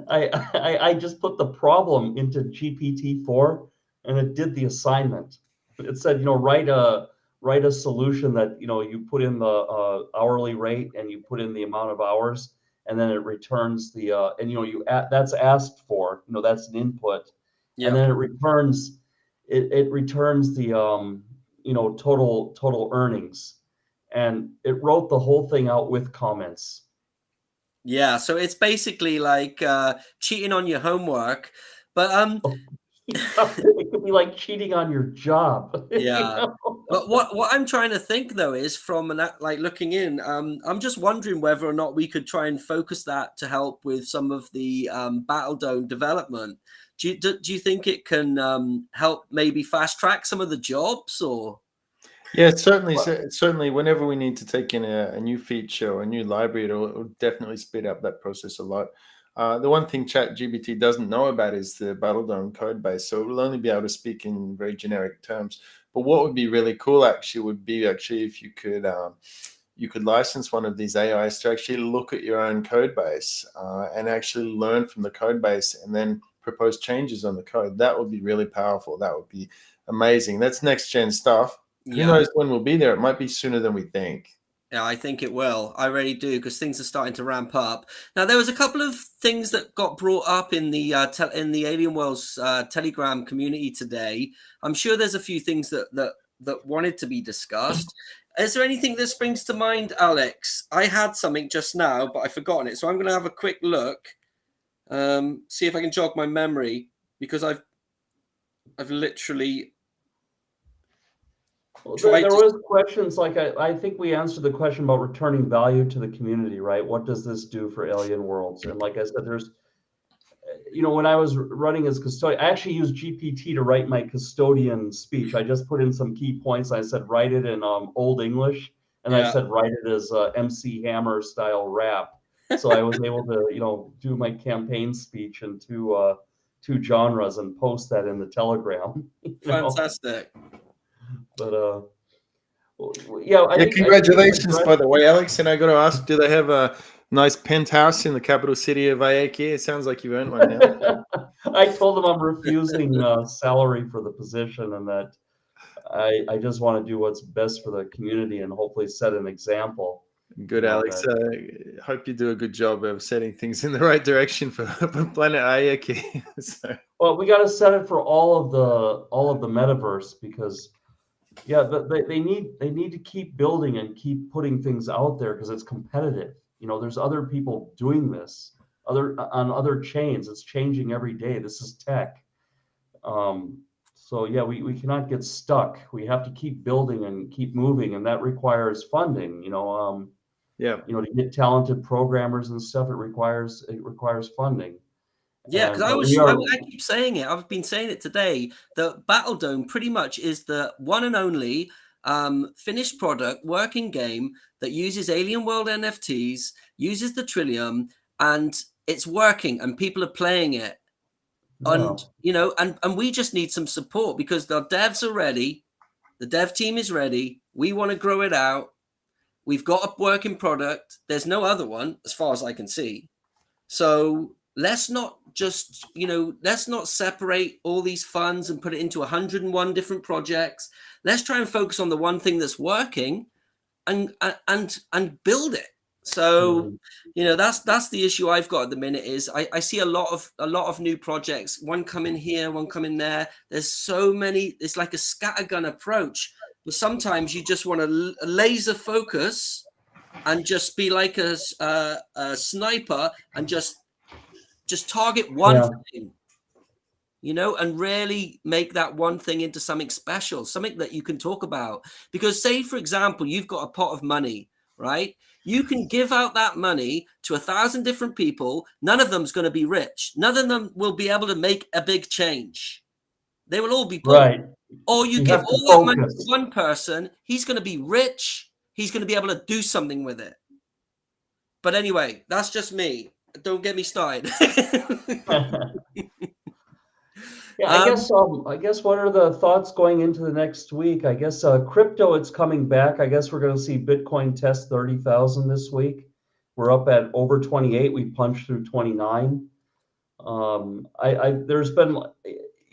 I just put the problem into GPT-4, and it did the assignment. It said, write a solution that you put in the hourly rate and you put in the amount of hours, and then it returns the that's asked for. That's an input, and then it returns the total earnings, and it wrote the whole thing out with comments.
Yeah, so it's basically like cheating on your homework, but
it could be like cheating on your job.
Yeah. But what I'm trying to think though is from looking in, I'm just wondering whether or not we could try and focus that to help with some of the Battledome development. Do you think it can help maybe fast track some of the jobs, or?
Yeah, certainly. Whenever we need to take in a new feature or a new library, it'll definitely speed up that process a lot. The one thing ChatGPT doesn't know about is the Battledome code base, so it will only be able to speak in very generic terms. But what would be really cool would be if you could license one of these AIs to actually look at your own code base and actually learn from the code base and then propose changes on the code. That would be really powerful. That would be amazing. That's next gen stuff. Who knows when we'll be there? It might be sooner than we think.
Yeah, I think it will. I really do, because things are starting to ramp up. Now, there was a couple of things that got brought up in the Alien Worlds Telegram community today. I'm sure there's a few things that wanted to be discussed. Is there anything that springs to mind, Alex? I had something just now, but I've forgotten it. So I'm going to have a quick look, see if I can jog my memory, because I've literally...
Well, there was questions like I think we answered the question about returning value to the community, right? What does this do for Alien Worlds? And like I said, there's, when I was running as custodian, I actually used GPT to write my custodian speech. I just put in some key points. I said, write it in Old English. And I said, write it as MC Hammer style rap. So I was able to, do my campaign speech in two genres and post that in the Telegram.
Fantastic.
But yeah,
congratulations, by the way, Alex. And I got to ask, do they have Nice penthouse in the capital city of Aiki. It sounds like you've earned one now.
I told them I'm refusing salary for the position, and that I just want to do what's best for the community and hopefully set an example.
Good, Alex. Hope you do a good job of setting things in the right direction for Planet Aiki. So.
Well, we got to set it for all of the metaverse, because they need to keep building and keep putting things out there, because it's competitive. There's other people doing this on other chains. It's changing every day. This is tech. So yeah, we cannot get stuck. We have to keep building and keep moving, and that requires funding. To get talented programmers and stuff, it requires funding.
Yeah, because I keep saying it. I've been saying it today. The Battledome pretty much is the one and only finished product working game that uses Alien World NFTs, uses the Trillium, and it's working, and people are playing it.
Wow.
And we just need some support, because the devs are ready, the dev team is ready. We want to grow it out. We've got a working product. There's no other one as far as I can see. So let's not just, let's not separate all these funds and put it into 101 different projects. Let's try and focus on the one thing that's working and build it. So, that's the issue I've got at the minute. Is I see a lot of new projects, one coming here, one coming there. There's so many. It's like a scattergun approach. But sometimes you just want to laser focus and just be like a sniper and just target one thing, and really make that one thing into something special, something that you can talk about. Because say, for example, you've got a pot of money, right? You can give out that money to 1,000 different people. None of them's going to be rich. None of them will be able to make a big change. They will all be poor.
Right.
Or you give all that money to one person, he's going to be rich. He's going to be able to do something with it. But anyway, that's just me. Don't get me started.
I guess what are the thoughts going into the next week? I guess crypto, it's coming back. I guess we're going to see Bitcoin test 30,000 this week. We're up at over 28. We punched through 29. There's been,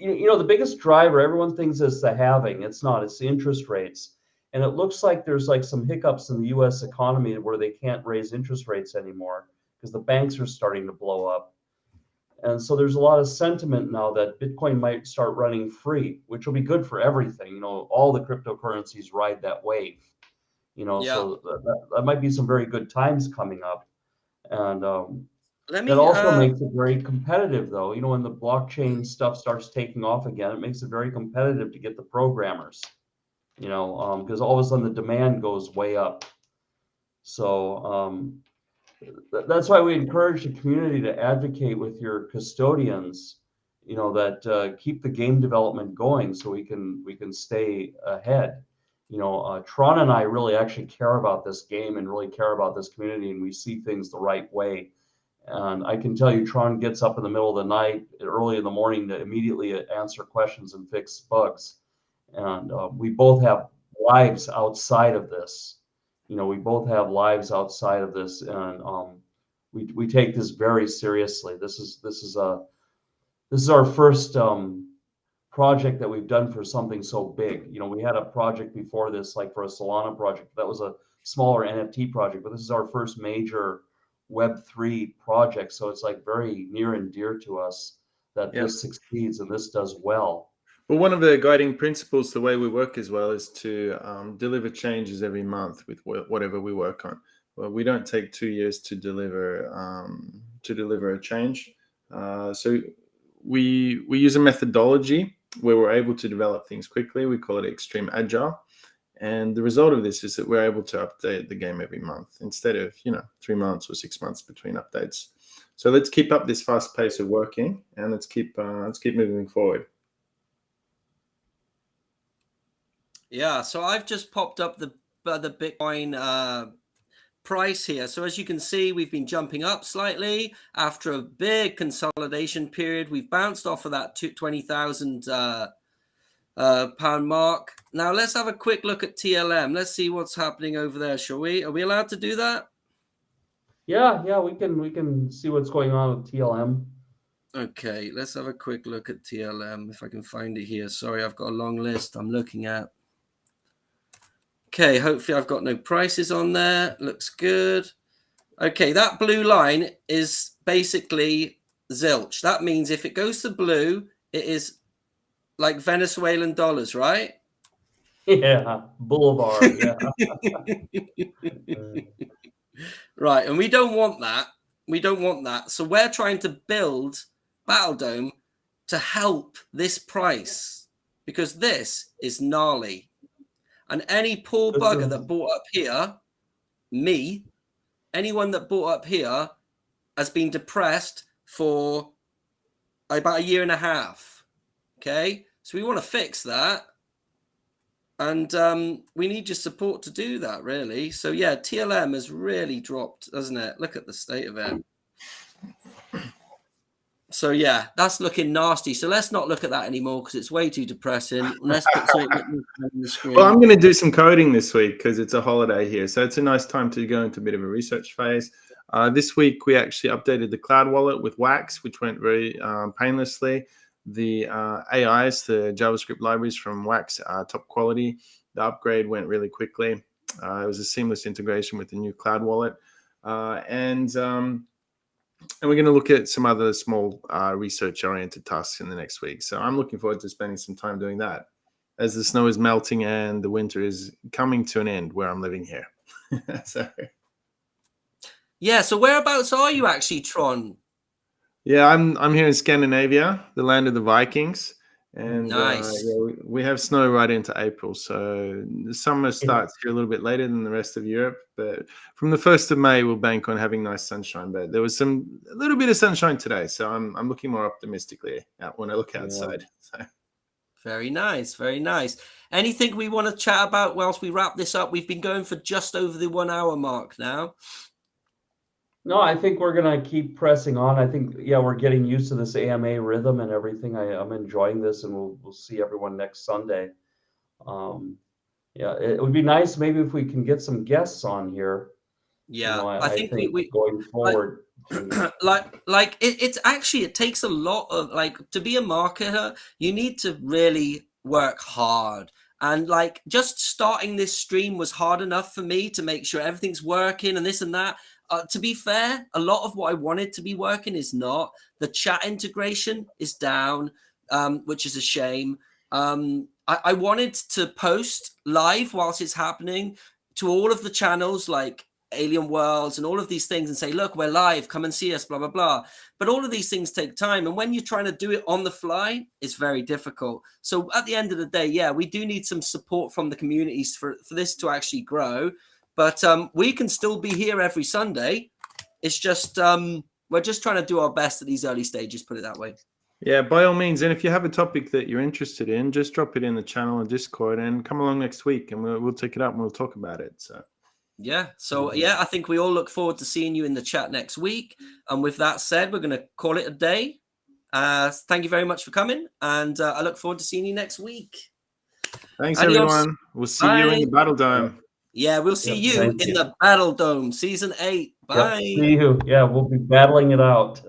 the biggest driver, everyone thinks it's the halving. It's not. It's the interest rates. And it looks like there's like some hiccups in the U.S. economy where they can't raise interest rates anymore because the banks are starting to blow up. And so there's a lot of sentiment now that Bitcoin might start running free, which will be good for everything. All the cryptocurrencies ride that wave. So that might be some very good times coming up. And that also makes it very competitive, though. When the blockchain stuff starts taking off again, it makes it very competitive to get the programmers. Because all of a sudden the demand goes way up. So that's why we encourage the community to advocate with your custodians, that keep the game development going so we can stay ahead. Tron and I really actually care about this game and really care about this community, and we see things the right way. And I can tell you, Tron gets up in the middle of the night, early in the morning, to immediately answer questions and fix bugs. And we both have lives outside of this. We both have lives outside of this, and we take this very seriously. This is our first project that we've done for something so big. We had a project before this, like for a Solana project. That was a smaller NFT project, but this is our first major Web3 project. So it's like very near and dear to us that this succeeds and this does well.
Well, one of the guiding principles, the way we work as well, is to deliver changes every month with whatever we work on. Well, we don't take 2 years to deliver a change. So we use a methodology where we're able to develop things quickly. We call it extreme agile. And the result of this is that we're able to update the game every month instead of 3 months or 6 months between updates. So let's keep up this fast pace of working, and let's keep moving forward.
Yeah, so I've just popped up the Bitcoin price here. So as you can see, we've been jumping up slightly after a big consolidation period. We've bounced off of that 20,000 pound mark. Now let's have a quick look at TLM. Let's see what's happening over there, shall we? Are we allowed to do that?
Yeah, we can see what's going on with TLM.
Okay, let's have a quick look at TLM if I can find it here. Sorry, I've got a long list I'm looking at. Okay, hopefully I've got no prices on there. Looks good. Okay, that blue line is basically zilch. That means if it goes to blue, it is like Venezuelan dollars, right?
Yeah, Boulevard. Yeah.
Right, and we don't want that. We don't want that. So we're trying to build Battledome to help this price because this is gnarly. And any poor bugger that bought up here, me, anyone that bought up here has been depressed for about 1.5 years. Okay, so we want to fix that. And we need your support to do that, really. So, yeah, TLM has really dropped, doesn't it? Look at the state of it. So, yeah, that's looking nasty. So let's not look at that anymore because it's way too depressing. Let's put something on the screen.
Well, I'm going to do some coding this week because it's a holiday here. So it's a nice time to go into a bit of a research phase. This week, we actually updated the cloud wallet with Wax, which went very painlessly. The AIs, the JavaScript libraries from Wax are top quality. The upgrade went really quickly. It was a seamless integration with the new cloud wallet. And we're going to look at some other small research-oriented tasks in the next week. So I'm looking forward to spending some time doing that as the snow is melting and the winter is coming to an end where I'm living here.
Yeah, so whereabouts are you actually, Tron?
Yeah, I'm here in Scandinavia, the land of the Vikings. And
nice.
We have snow right into April. So the summer starts here a little bit later than the rest of Europe. But from the 1st of May, we'll bank on having nice sunshine. But there was a little bit of sunshine today. So I'm looking more optimistically when I look outside. So.
Very nice. Very nice. Anything we want to chat about whilst we wrap this up? We've been going for just over the 1 hour mark now.
No, I think we're going to keep pressing on. I think, yeah, we're getting used to this AMA rhythm and everything. I'm enjoying this, and we'll see everyone next Sunday. Yeah, it would be nice maybe if we can get some guests on here.
Yeah,
you know,
I think we
going forward.
It's actually, it takes a lot of, to be a marketer, you need to really work hard. And just starting this stream was hard enough for me to make sure everything's working and this and that. To be fair, a lot of what I wanted to be working is not. The chat integration is down, which is a shame. I wanted to post live whilst it's happening to all of the channels like Alien Worlds and all of these things and say, look, we're live, come and see us, blah, blah, blah. But all of these things take time. And when you're trying to do it on the fly, it's very difficult. So at the end of the day, yeah, we do need some support from the communities for this to actually grow. But we can still be here every Sunday. It's just we're just trying to do our best at these early stages, put it that way.
Yeah, by all means. And if you have a topic that you're interested in, just drop it in the channel and Discord and come along next week and we'll take it up and we'll talk about it. So
yeah, I think we all look forward to seeing you in the chat next week. And with that said, we're going to call it a day. Thank you very much for coming. And I look forward to seeing you next week.
Thanks, everyone. We'll see you in the Battledome.
Yeah, we'll see you in the Battledome Season 8. Bye.
See you. Yeah, we'll be battling it out.